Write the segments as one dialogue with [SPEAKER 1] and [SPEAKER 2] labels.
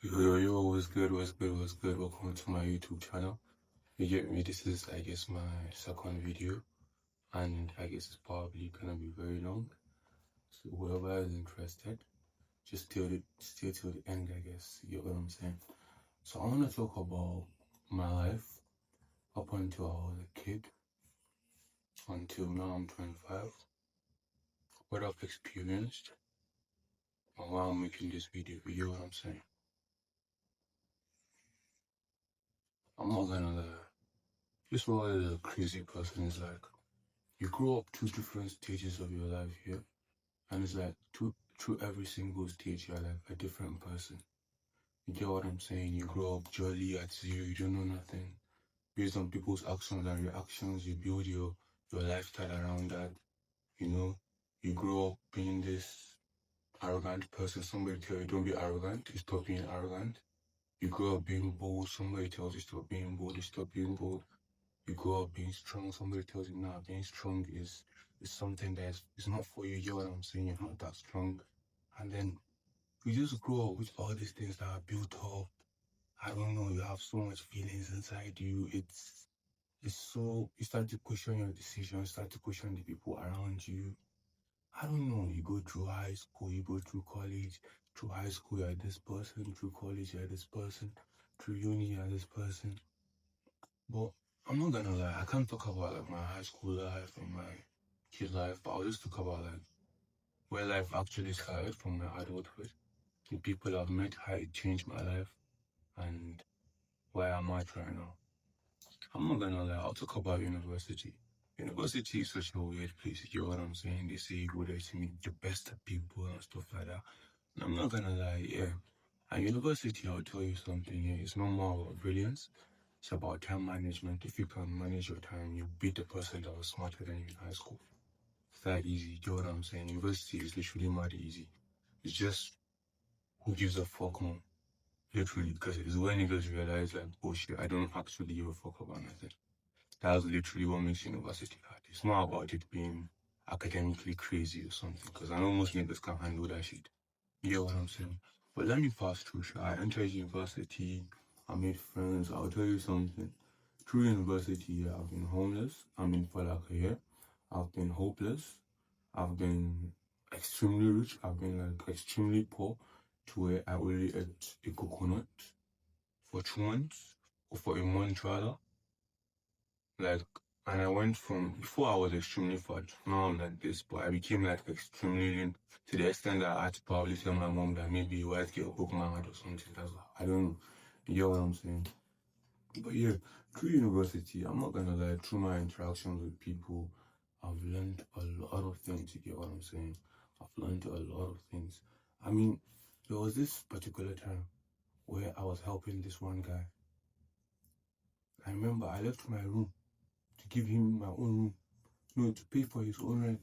[SPEAKER 1] Yo, what's good, what's good, what's good? Welcome to my YouTube channel. You get me? This is, I guess, my second video, and I guess it's probably gonna be very long. So whoever is interested, just stay till the end, I guess. You get what I'm saying? So I wanna talk about my life up until I was a kid, until now I'm 25, what I've experienced, and why I'm making this video. You get what I'm saying? I'm not gonna lie. This what a crazy person is like. You grow up two different stages of your life here, and it's like through every single stage you're like a different person. You get what I'm saying? You grow up jolly at zero, you don't know nothing. Based on people's actions and reactions, you build your lifestyle around that. You know, you grow up being this arrogant person. Somebody tell you don't be arrogant, you stop being arrogant. You grow up being bold, somebody tells you stop being bold, you stop being bold. You grow up being strong, somebody tells you nah, being strong is something it's not for you. You know what I'm saying? You're not that strong. And then you just grow up with all these things that are built up. I don't know, you have so much feelings inside you. It's so you start to question your decisions, start to question the people around you. I don't know, you go through high school, you go through college, through high school you're this person, through college you're this person, through uni you're this person. But I'm not gonna lie, I can't talk about like my high school life and my kid life, but I'll just talk about like where life actually started from my adulthood, the people I've met, how it changed my life, and where I'm at right now. I'm not gonna lie, I'll talk about university. University is such a weird place, you know what I'm saying? They say you go there to meet the best of people and stuff like that. And I'm not gonna lie, yeah. At university, I'll tell you something, yeah, it's no more about brilliance. It's about time management. If you can manage your time, you beat the person that was smarter than you in high school. It's that easy. Do you know what I'm saying? University is literally mad easy. It's just who gives a fuck more. Literally, because it's when niggas realize like, oh shit, I don't actually give a fuck about nothing. That's literally what makes university hard. It's not about it being academically crazy or something, because I know most niggas can't handle that shit. You get what I'm saying? But let me pass through. I entered university, I made friends. I'll tell you something. Through university, I've been homeless. I mean, for like a year. I've been hopeless. I've been extremely rich. I've been like extremely poor to where I only ate a coconut for 2 months or for a month rather. Like, and I went from before I was extremely fat. Now I'm like this, but I became like extremely lean to the extent that I had to probably tell my mom that maybe a white girl broke my heart or something. That's I don't know. You get what I'm saying? But yeah, through university, I'm not gonna lie, through my interactions with people, I've learned a lot of things, you get what I'm saying? I've learned a lot of things. I mean, there was this particular time where I was helping this one guy. I remember I left my room to give him my own room, no, to pay for his own rent.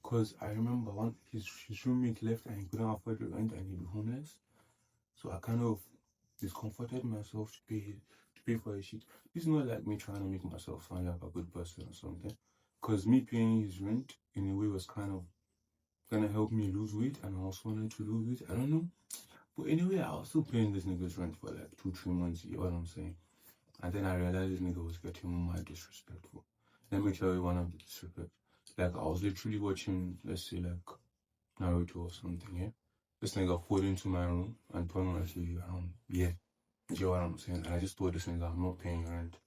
[SPEAKER 1] Cause I remember his roommate left and he couldn't afford the rent and he was homeless. So I kind of discomforted myself to pay for his shit. It's not like me trying to make myself sound like a good person or something. Cause me paying his rent in a way was kind of gonna help me lose weight, and I also wanted to lose weight. I don't know. But anyway, I was still paying this nigga's rent for like 2, 3 months, you know what I'm saying? And then I realized this nigga was getting mad disrespectful. Let me tell you one of the disrespect. Like I was literally watching, let's say like Naruto or something, yeah? This nigga pulled into my room and told me to see around. Yeah. You get what I'm saying? And I just told this nigga I'm not paying rent.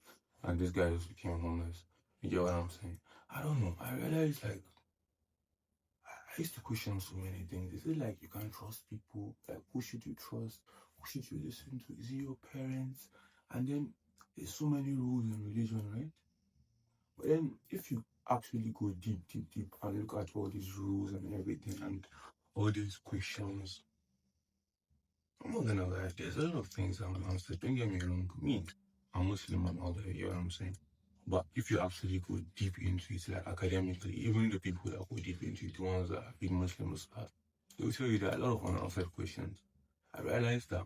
[SPEAKER 1] And this guy just became homeless. You get what I'm saying? I don't know. I realized like I used to question so many things. Is it like you can't trust people? Like who should you trust? Who should you listen to? Is it your parents? And then there's so many rules in religion, right? But then if you actually go deep, deep, deep and look at all these rules and everything and all these questions, I'm not gonna lie, there's a lot of things I'm answered. Don't get me wrong, me, I'm Muslim and all that, you know what I'm saying? But if you actually go deep into it, like academically, even the people that go deep into it, the ones that are big Muslims, they'll tell you that a lot of unanswered questions. I realized that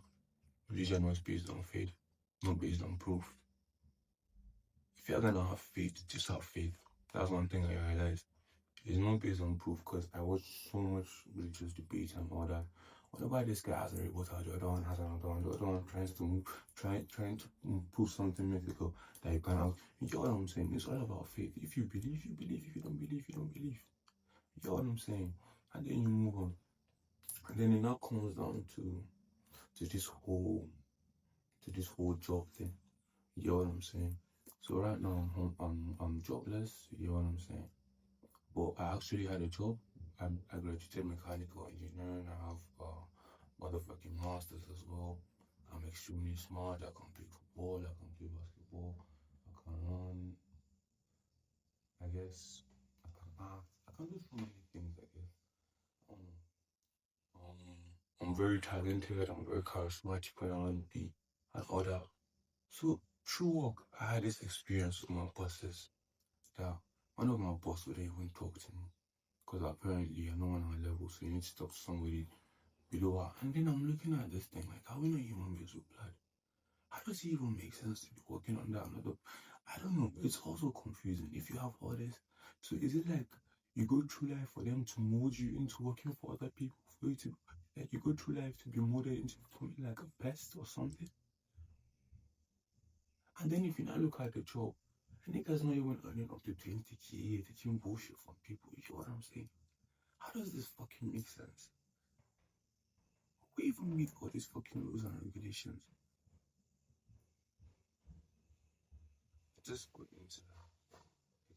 [SPEAKER 1] religion was based on faith, not based on proof. If you're gonna have faith, just have faith. That's one thing I realized. It's not based on proof because I watched so much religious debate and all that Whenever this guy has a rebuttal, the other one has another one, the other one trying to pull something mythical that you can have. You get what I'm saying? It's all about faith. If you believe, you believe. If you don't believe, you don't believe. You get what I'm saying? And then you move on. And then it now comes down to this whole job thing. You get what I'm saying? So right now I'm jobless. You get what I'm saying? But I actually had a job. I graduated mechanical engineering. I have motherfucking masters as well. I'm extremely smart. I can play football. I can play basketball. I can run. I guess I can act. I can do so many things. I guess. Um, I'm very talented. I'm very charismatic when I want to be, and all that. So through work, I had this experience with my bosses that one of my boss wouldn't even talk to me because apparently you're not on my level, so you need to talk to somebody below her. And then I'm looking at this thing like, are we not human beings with blood? How does it even make sense to be working on that another? I don't know. It's also confusing if you have all this. So is it like you go through life for them to mold you into working for other people, for you to like you go through life to be molded into becoming like a pest or something? And then if you now look at the job, a nigga's not even earning up to 20K, taking bullshit from people. You know what I'm saying? How does this fucking make sense? Who even made all these fucking rules and regulations? Just go into that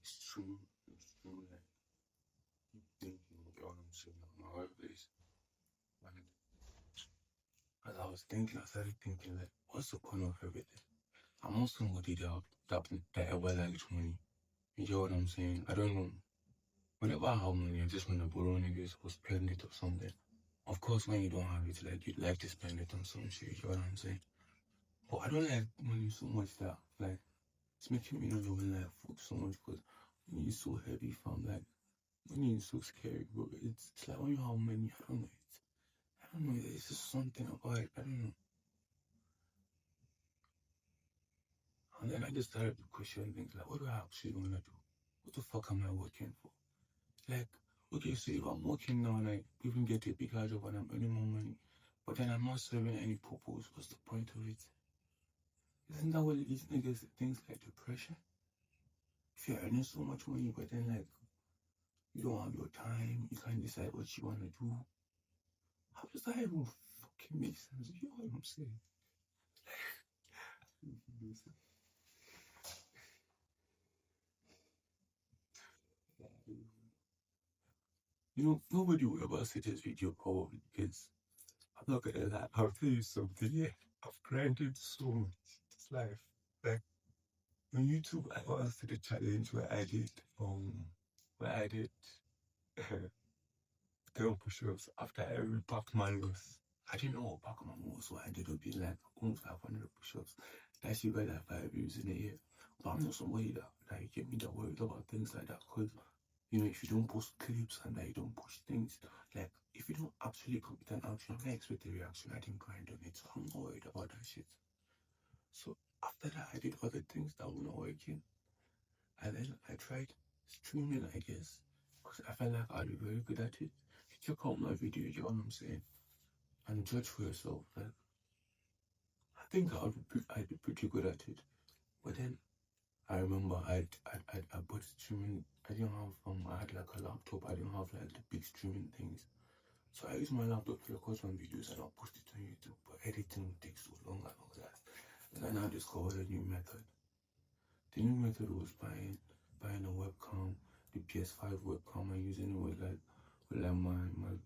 [SPEAKER 1] extreme like deep thinking. You know what I'm saying? On my workplace. And as I was thinking, I started thinking like, what's the point of everything? I'm not somebody that ever liked money. You know what I'm saying? I don't know. Whenever I have money, I just want to borrow niggas or spend it or something. Of course, when you don't have it, like you'd like to spend it on some shit. You know what I'm saying? But I don't like money so much that like it's making me not even like food so much because money is so heavy, fam. Like money is so scary, bro. It's like when you have money, I don't know. I don't know. It's just something about it. I don't know. And then I just started to question things like, what do I actually want to do? What the fuck am I working for? Like, okay, so if I'm working now, like, even get a bigger job and I'm earning more money, but then I'm not serving any purpose, what's the point of it? Isn't that what it is, niggas? Things like depression? If you're earning so much money, but then, like, you don't have your time, you can't decide what you want to do. How does that even fucking make sense? You know what I'm saying? You know, nobody will ever see this video probably because I'm not gonna lie, I'll tell you something, yeah. I've grinded so much this life. Like on YouTube I once did a challenge where I did 10 push-ups after every Pac-Man loss. I didn't know what Pac-Man was, so I ended up being like almost 500 push-ups. That shit got like 5 views in a year. But I'm not somebody that you get me that worried about things like that because you know, if you don't post clips and that you don't push things, like if you don't actually commit an action, I expect a reaction. I didn't grind on it, so I'm not worried about that shit. So after that, I did other things that were not working, and then I tried streaming, I guess, because I felt like I'd be very good at it. You check out my video, you know what I'm saying, and judge for yourself. Like I think I'd be pretty good at it, but then I remember I bought streaming. I didn't have I had like a laptop. I didn't have like the big streaming things. So I use my laptop to record some videos and I'll post it on YouTube. But editing takes so long and all that. And I now discovered a new method. The new method was buying a webcam, the PS5 webcam, and using it with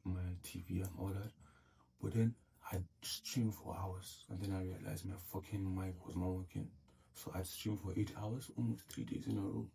[SPEAKER 1] my TV and all that. But then I streamed for hours and then I realized my fucking mic was not working. So I'd stream for 8 hours, almost 3 days in a row.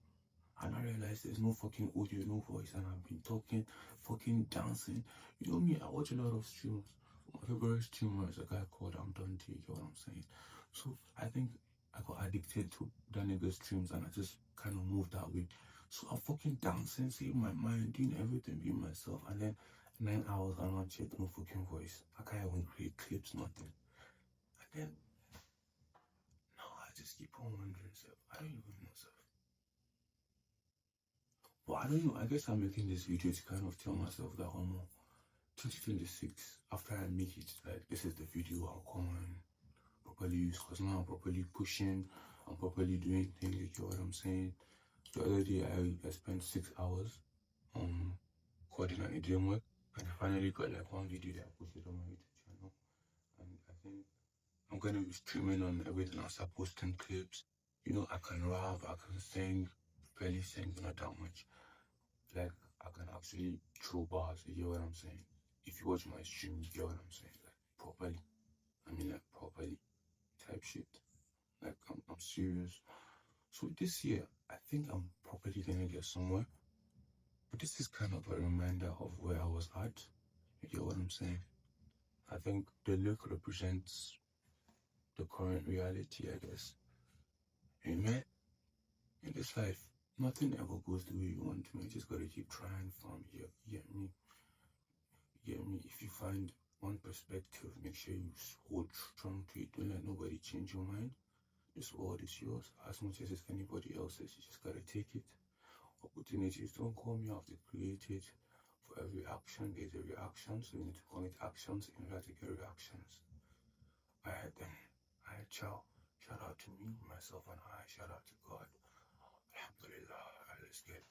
[SPEAKER 1] And I realized there's no fucking audio, no voice, and I've been talking, fucking dancing. You know me, I watch a lot of streamers. My favorite streamer is a guy called Dante, you know what I'm saying? So I think I got addicted to that nigga's streams and I just kind of moved that way. So I'm fucking dancing, saving my mind, doing everything, being myself, and then 9 hours and on shit, no fucking voice. I can't even create clips, nothing. And then now I just keep on wondering, self, I don't even know self. But I don't know, I guess I'm making this video to kind of tell myself that, 2026, after I make it, like, this is the video I'll come and properly use, because now I'm properly pushing, I'm properly doing things, you get what I'm saying? The other day, I spent 6 hours coding and it didn't work, and I finally got like one video that I posted on my YouTube channel, and I think I'm gonna be streaming on everything. I'll start posting clips. You know, I can rap, I can sing, barely sing, not that much. Like, I can actually throw bars, you get what I'm saying? If you watch my stream, you get what I'm saying? Like, properly. I mean, like, properly type shit. Like, I'm serious. So this year, I think I'm properly gonna get somewhere. But this is kind of a reminder of where I was at. You get what I'm saying? I think the look represents the current reality, I guess. Amen. In this life, nothing ever goes the way you want to. You just gotta keep trying from here. You get me? You get me? If you find one perspective, make sure you hold strong to it. Don't let nobody change your mind. This world is yours as much as it's anybody else's. You just gotta take it. Opportunities don't come, you have to create it. For every action, there's a reaction, so you need to commit actions in order to get reactions. Alright then. Alright, ciao. Shout out to me, myself, and I. Shout out to God. Alhamdulillah. Alright, let's get